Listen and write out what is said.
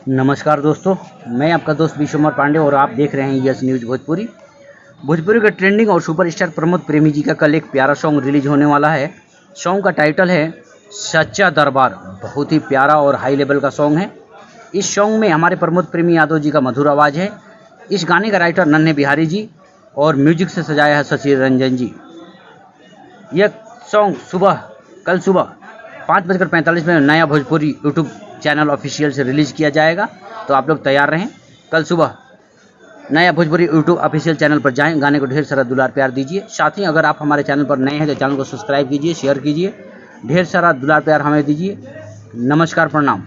नमस्कार दोस्तों, मैं आपका दोस्त विश्वकुमार पांडे और आप देख रहे हैं यस न्यूज़ भोजपुरी। भोजपुरी का ट्रेंडिंग और सुपरस्टार प्रमोद प्रेमी जी का कल एक प्यारा सॉन्ग रिलीज होने वाला है। सॉन्ग का टाइटल है सच्चा दरबार। बहुत ही प्यारा और हाई लेवल का सॉन्ग है। इस सॉन्ग में हमारे प्रमोद प्रेमी यादव जी का मधुर आवाज़ है। इस गाने का राइटर नन्हे बिहारी जी और म्यूजिक से सजाया है शशि रंजन जी। यह सॉन्ग कल सुबह 5:45 में नया भोजपुरी यूट्यूब चैनल ऑफिशियल से रिलीज़ किया जाएगा, तो आप लोग तैयार रहें। कल सुबह नया भोजपुरी यूट्यूब ऑफिशियल चैनल पर जाएं, गाने को ढेर सारा दुलार प्यार दीजिए। साथ ही अगर आप हमारे चैनल पर नए हैं तो चैनल को सब्सक्राइब कीजिए, शेयर कीजिए, ढेर सारा दुलार प्यार हमें दीजिए। नमस्कार, प्रणाम।